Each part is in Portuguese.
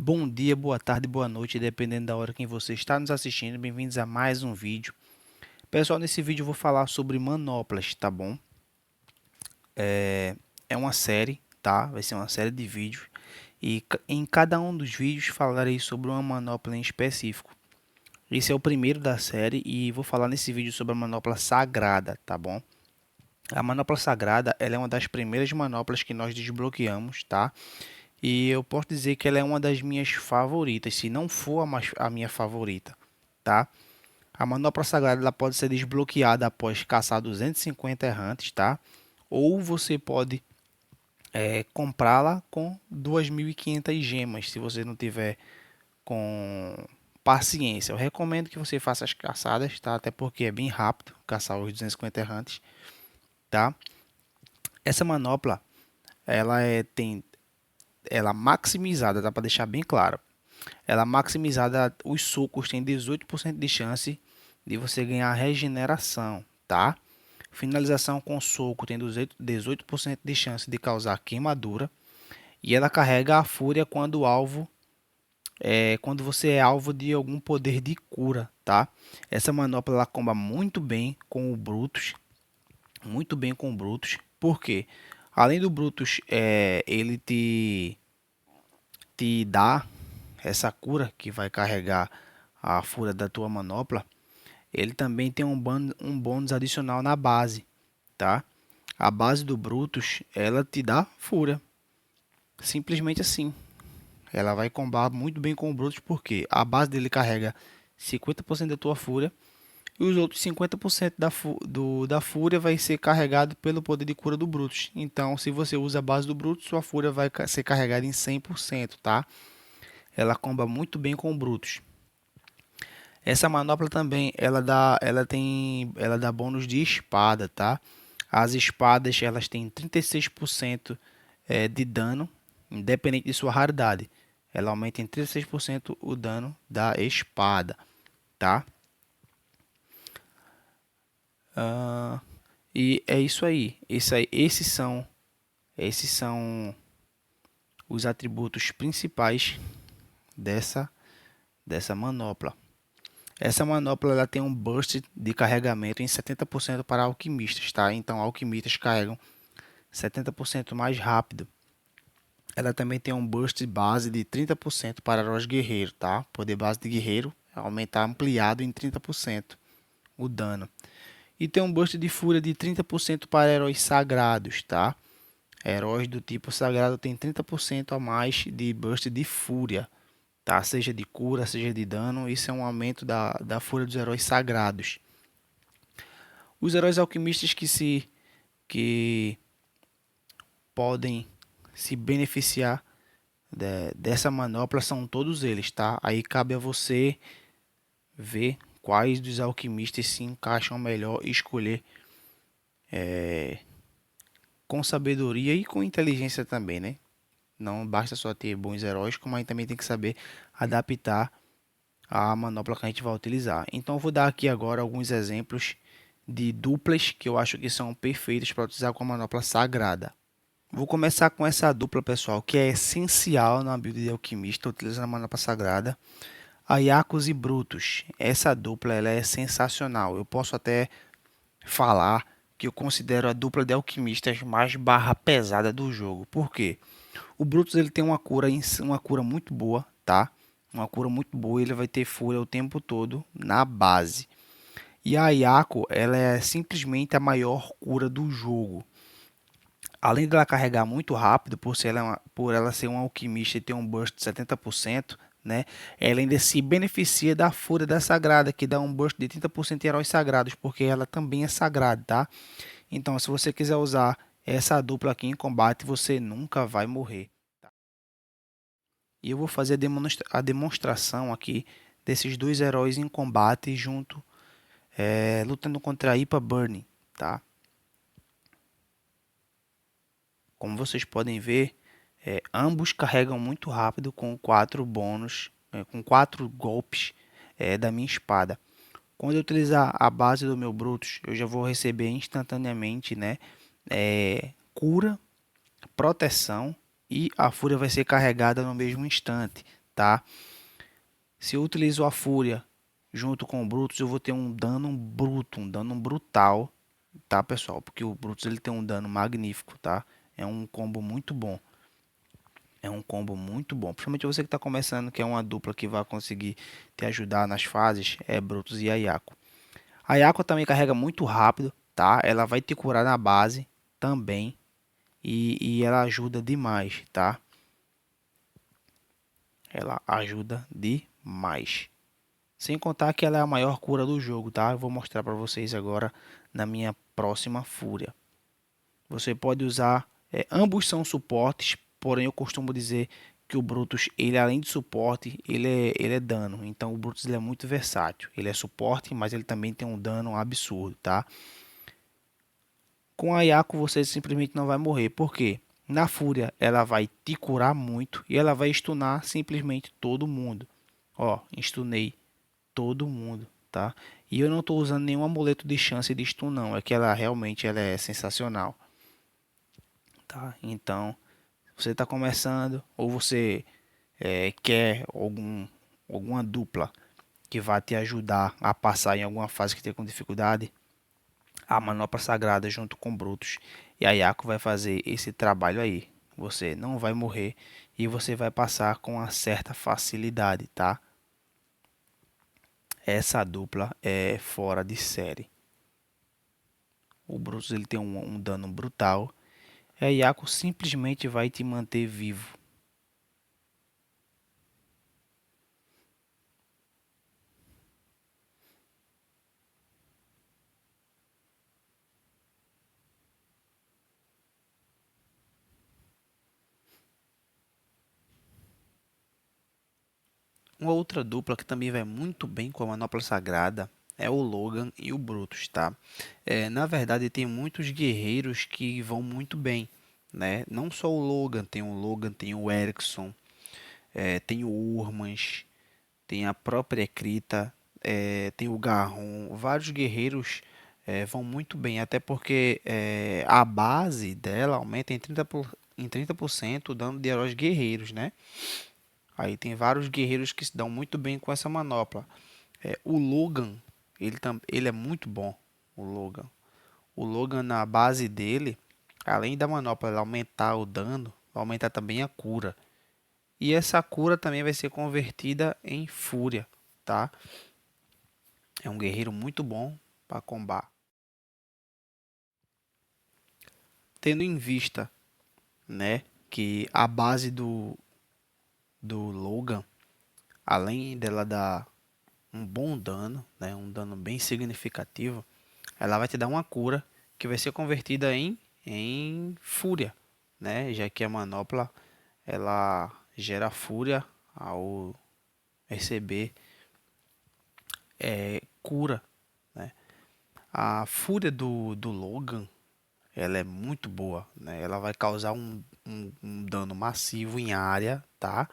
Bom dia, boa tarde, boa noite, dependendo da hora que você está nos assistindo. Bem-vindos a mais um vídeo. Pessoal, nesse vídeo eu vou falar sobre manoplas, tá bom? É uma série, tá? Vai ser uma série de vídeos. E em cada um dos vídeos falarei sobre uma manopla em específico. Esse é o primeiro da série e vou falar nesse vídeo sobre a manopla sagrada, tá bom? A manopla sagrada, ela é uma das primeiras manoplas que nós desbloqueamos, tá? E eu posso dizer que ela é uma das minhas favoritas, se não for a minha favorita, tá? A manopla sagrada ela pode ser desbloqueada após caçar 250 errantes, tá? Ou você pode comprá-la com 2.500 gemas, se você não tiver com paciência. Eu recomendo que você faça as caçadas, tá? Até porque é bem rápido caçar os 250 errantes, tá? Essa manopla, ela maximizada, dá para deixar bem claro. Ela maximizada, os sucos tem 18% de chance de você ganhar regeneração, tá? Finalização com soco tem 18% de chance de causar queimadura. E ela carrega a fúria quando você é alvo de algum poder de cura, tá? Essa manopla ela comba muito bem com o Brutus, muito bem com o Brutus. Por quê? Além do Brutus, ele te dá essa cura que vai carregar a fúria da tua manopla. Ele também tem um bônus adicional na base, tá? A base do Brutus, ela te dá fúria. Simplesmente assim. Ela vai combar muito bem com o Brutus, porque a base dele carrega 50% da tua fúria e os outros 50% da fúria vai ser carregado pelo poder de cura do Brutus. Então, se você usa a base do Brutus, sua fúria vai ser carregada em 100%, tá? Ela comba muito bem com o Brutus. Essa manopla também, ela dá bônus de espada, tá? As espadas, elas têm 36% de dano, independente de sua raridade. Ela aumenta em 36% o dano da espada, tá? E é isso aí. Esses são os atributos principais dessa, dessa manopla. Essa manopla ela tem um burst de carregamento em 70% para alquimistas, tá? Então alquimistas carregam 70% mais rápido. Ela também tem um burst base de 30% para heróis guerreiros, tá? Poder base de guerreiro aumentar ampliado em 30% o dano. E tem um burst de fúria de 30% para heróis sagrados, tá? Heróis do tipo sagrado tem 30% a mais de burst de fúria, tá? Seja de cura, seja de dano. Isso é um aumento da fúria dos heróis sagrados. Os heróis alquimistas que podem se beneficiar dessa manopla são todos eles, tá? Aí cabe a você ver quais dos alquimistas se encaixam melhor e escolher com sabedoria e com inteligência também, né? Não basta só ter bons heróis, como a gente também tem que saber adaptar a manopla que a gente vai utilizar. Então eu vou dar aqui agora alguns exemplos de duplas que eu acho que são perfeitas para utilizar com a manopla sagrada. Vou começar com essa dupla, pessoal, que é essencial na build de alquimista, utilizando a manopla sagrada. Ayakos e Brutus. Essa dupla ela é sensacional. Eu posso até falar que eu considero a dupla de alquimistas mais barra pesada do jogo. Por quê? O Brutus ele tem uma cura muito boa, tá? Uma cura muito boa, ele vai ter fúria o tempo todo na base. E a Ayako, ela é simplesmente a maior cura do jogo. Além dela carregar muito rápido, por ela ser um alquimista e ter um burst de 70%, né? Ela ainda se beneficia da fúria da sagrada, que dá um burst de 30% em heróis sagrados, porque ela também é sagrada, tá? Então, se você quiser usar essa dupla aqui em combate, você nunca vai morrer. E eu vou fazer a demonstração aqui desses dois heróis em combate junto, lutando contra a Ipa Burning, tá? Como vocês podem ver, ambos carregam muito rápido com 4 bônus, com 4 golpes da minha espada. Quando eu utilizar a base do meu Brutus, eu já vou receber instantaneamente, né, cura, proteção e a fúria vai ser carregada no mesmo instante, tá? Se eu utilizo a Fúria junto com o Brutus, eu vou ter um dano bruto, um dano brutal, tá, pessoal? Porque o Brutus ele tem um dano magnífico, tá? É um combo muito bom. É um combo muito bom. Principalmente você que está começando, que é uma dupla que vai conseguir te ajudar nas fases, é Brutus e Ayako. A Ayako também carrega muito rápido, tá? Ela vai te curar na base também. E ela ajuda demais, tá? Ela ajuda demais. Sem contar que ela é a maior cura do jogo, tá? Eu vou mostrar para vocês agora na minha próxima fúria. Você pode usar, ambos são suportes, porém eu costumo dizer que o Brutus, ele além de suporte, ele é dano. Então o Brutus ele é muito versátil. Ele é suporte, mas ele também tem um dano absurdo, tá? Com a Ayako você simplesmente não vai morrer. Por quê? Na Fúria ela vai te curar muito e ela vai stunar simplesmente todo mundo. Ó, stunei todo mundo, tá? E eu não estou usando nenhum amuleto de chance de stun não, é que ela realmente ela é sensacional, tá? Então, você está começando ou você quer alguma dupla que vai te ajudar a passar em alguma fase que esteja com dificuldade, a manopla sagrada junto com Brutus e a Yako vai fazer esse trabalho aí. Você não vai morrer e você vai passar com uma certa facilidade, tá? Essa dupla é fora de série. O Brutus ele tem um dano brutal. E a Yako simplesmente vai te manter vivo. Uma outra dupla que também vai muito bem com a manopla sagrada é o Logan e o Brutus, tá? Na verdade, tem muitos guerreiros que vão muito bem, né? Não só o Logan, tem o Erickson, tem o Urmans, tem a própria Ekrita, tem o Garron. Vários guerreiros vão muito bem, até porque a base dela aumenta em 30% o dano de heróis guerreiros, né? Aí tem vários guerreiros que se dão muito bem com essa manopla. O Logan, ele é muito bom. O Logan. O Logan na base dele, além da manopla aumentar o dano, vai aumentar também a cura. E essa cura também vai ser convertida em fúria, tá? É um guerreiro muito bom para combar. Tendo em vista, né, que a base do Logan, além dela dar um bom dano, né, um dano bem significativo, ela vai te dar uma cura que vai ser convertida em fúria, né? Já que a manopla ela gera fúria ao receber cura, né? A fúria do Logan ela é muito boa, né? Ela vai causar um dano massivo em área, tá?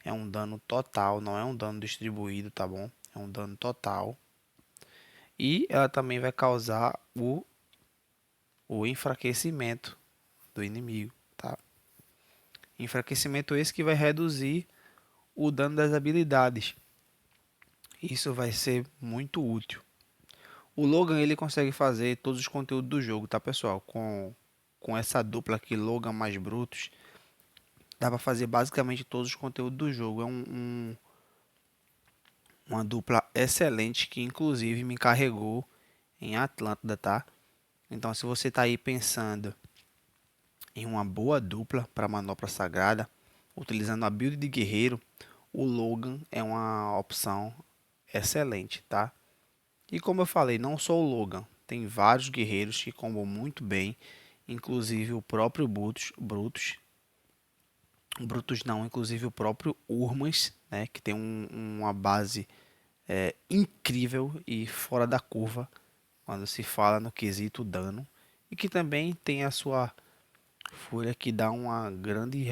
É um dano total, não é um dano distribuído, tá bom? É um dano total. E ela também vai causar o enfraquecimento do inimigo, tá? Enfraquecimento esse que vai reduzir o dano das habilidades. Isso vai ser muito útil. O Logan ele consegue fazer todos os conteúdos do jogo, tá, pessoal? Com essa dupla aqui, Logan mais Brutus, dá para fazer basicamente todos os conteúdos do jogo. É uma dupla excelente que inclusive me carregou em Atlântida, tá? Então, se você tá aí pensando em uma boa dupla para manopla sagrada, utilizando a build de guerreiro, o Logan é uma opção excelente, tá? E como eu falei, não só o Logan, tem vários guerreiros que combam muito bem, inclusive o próprio Brutus não, inclusive o próprio Urmas, né, que tem uma base incrível e fora da curva quando se fala no quesito dano, e que também tem a sua fúria que dá uma grande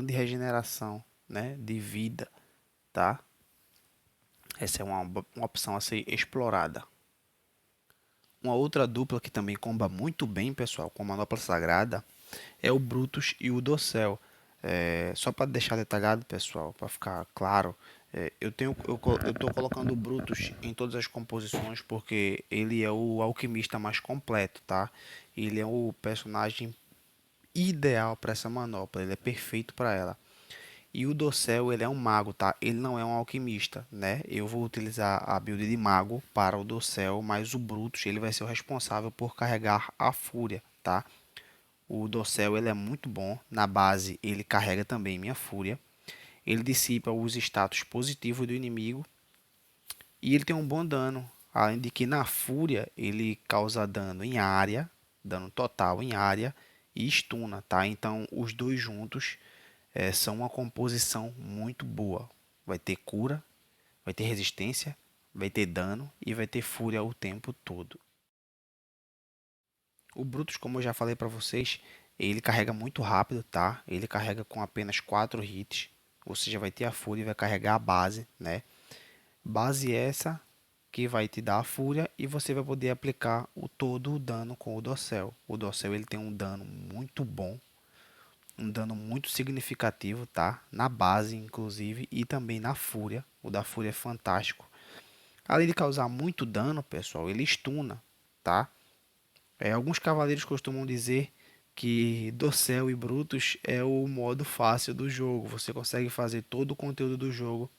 regeneração, né, de vida, tá? Essa é uma opção a ser explorada. Uma outra dupla que também comba muito bem, pessoal, com a manopla sagrada, é o Brutus e o Dossel. Só para deixar detalhado, pessoal, para ficar claro, eu tô colocando o Brutus em todas as composições porque ele é o alquimista mais completo, tá? Ele é o personagem ideal para essa manopla, ele é perfeito para ela. E o Dossel, ele é um mago, tá? Ele não é um alquimista, né? Eu vou utilizar a build de mago para o Dossel, mas o Brutus, ele vai ser o responsável por carregar a fúria, tá? O Dossel, ele é muito bom. Na base, ele carrega também minha fúria. Ele dissipa os status positivos do inimigo. E ele tem um bom dano. Além de que na fúria, ele causa dano em área, dano total em área e stuna, tá? Então, os dois juntos são uma composição muito boa. Vai ter cura, vai ter resistência, vai ter dano e vai ter fúria o tempo todo. O Brutus, como eu já falei para vocês, ele carrega muito rápido, tá? Ele carrega com apenas 4 hits. Ou seja, vai ter a fúria e vai carregar a base, né? Base essa que vai te dar a fúria e você vai poder aplicar todo o dano com o Dossel. O Dossel ele tem um dano muito bom, um dano muito significativo, tá? Na base, inclusive, e também na fúria. O da fúria é fantástico. Além de causar muito dano, pessoal, ele stuna, tá? Alguns cavaleiros costumam dizer que Dossel e Brutus é o modo fácil do jogo. Você consegue fazer todo o conteúdo do jogo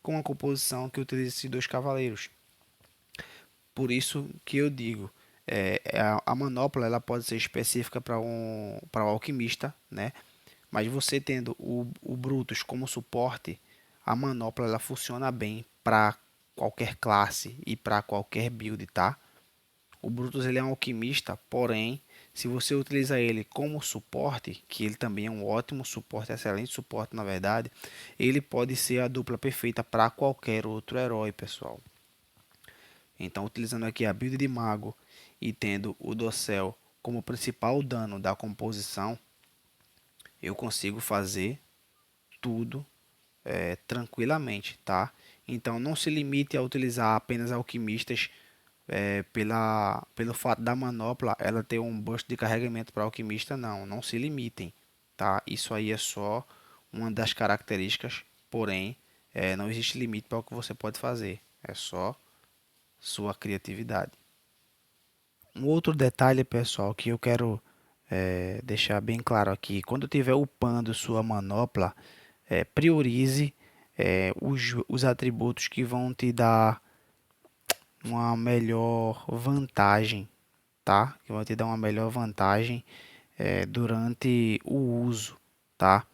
com a composição que utiliza esses dois cavaleiros. Por isso que eu digo, a manopla ela pode ser específica para o alquimista, né? Mas você tendo o Brutus como suporte, a manopla ela funciona bem para qualquer classe e para qualquer build, tá? O Brutus ele é um alquimista, porém, se você utiliza ele como suporte, que ele também é um ótimo suporte, excelente suporte na verdade, ele pode ser a dupla perfeita para qualquer outro herói, pessoal. Então, utilizando aqui a build de mago e tendo o Dossel como principal dano da composição, eu consigo fazer tudo tranquilamente, tá? Então, não se limite a utilizar apenas alquimistas pelo fato da manopla ela ter um burst de carregamento para alquimista, não se limitem, tá? Isso aí é só uma das características, porém, não existe limite para o que você pode fazer, é só sua criatividade. Um outro detalhe, pessoal, que eu quero deixar bem claro aqui, quando estiver upando sua manopla, priorize os atributos que vão te dar uma melhor vantagem, tá? Que vão te dar uma melhor vantagem durante o uso, tá?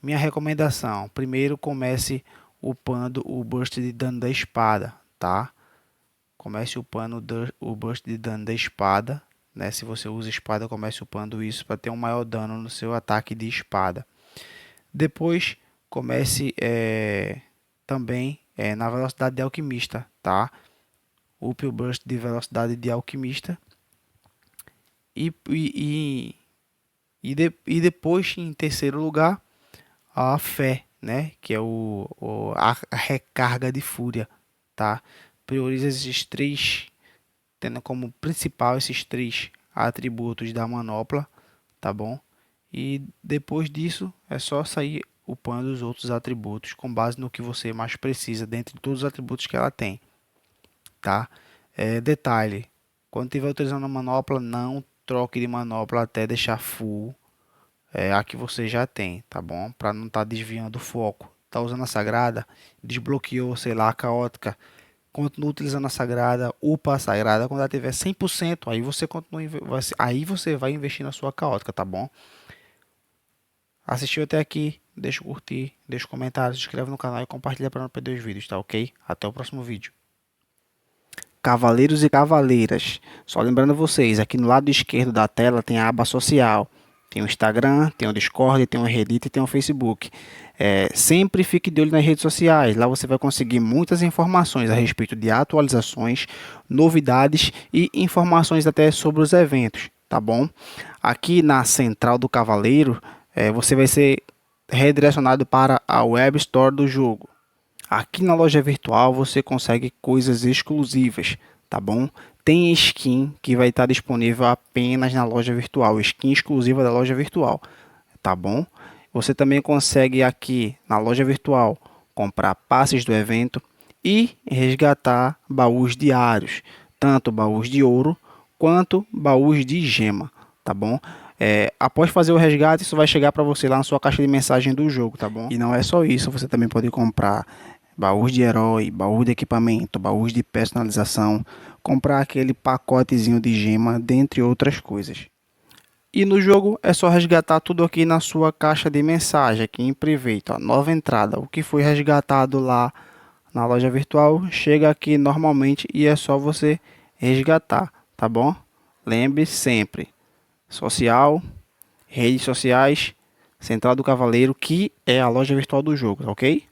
Minha recomendação: primeiro comece upando o burst de dano da espada, tá? Comece upando o burst de dano da espada, né? Se você usa espada, comece upando isso para ter um maior dano no seu ataque de espada. Depois comece também na velocidade de alquimista, tá? Up o burst de velocidade de alquimista e depois, em terceiro lugar, a fé, né? Que é a recarga de fúria, tá? Prioriza esses três, tendo como principal esses três atributos da manopla, tá bom? E depois disso é só sair upando os outros atributos com base no que você mais precisa dentre todos os atributos que ela tem, tá? Detalhe, quando estiver utilizando a manopla, não troque de manopla até deixar full a que você já tem, tá bom? Para não estar desviando o foco. Tá usando a sagrada, desbloqueou, sei lá, a caótica, continua utilizando a sagrada, upa a sagrada, quando ela tiver 100%, aí você continua, aí você vai investir na sua caótica, tá bom? Assistiu até aqui, deixa o curtir, deixa o comentário, se inscreve no canal e compartilha para não perder os vídeos, tá ok? Até o próximo vídeo. Cavaleiros e cavaleiras, só lembrando vocês, aqui no lado esquerdo da tela tem a aba social. Tem o Instagram, tem o Discord, tem o Reddit e tem o Facebook. Sempre fique de olho nas redes sociais. Lá você vai conseguir muitas informações a respeito de atualizações, novidades e informações até sobre os eventos, tá bom? Aqui na Central do Cavaleiro, você vai ser redirecionado para a Web Store do jogo. Aqui na loja virtual você consegue coisas exclusivas, tá bom? Tem skin que vai estar disponível apenas na loja virtual, skin exclusiva da loja virtual, tá bom? Você também consegue aqui na loja virtual comprar passes do evento e resgatar baús diários, tanto baús de ouro quanto baús de gema, tá bom? Após fazer o resgate, isso vai chegar para você lá na sua caixa de mensagem do jogo, tá bom? E não é só isso, você também pode comprar baús de herói, baús de equipamento, baús de personalização, comprar aquele pacotezinho de gema, dentre outras coisas. E no jogo é só resgatar tudo aqui na sua caixa de mensagem, aqui em Private, ó, nova entrada. O que foi resgatado lá na loja virtual chega aqui normalmente e é só você resgatar, tá bom? Lembre sempre, social, redes sociais, Central do Cavaleiro, que é a loja virtual do jogo, tá ok?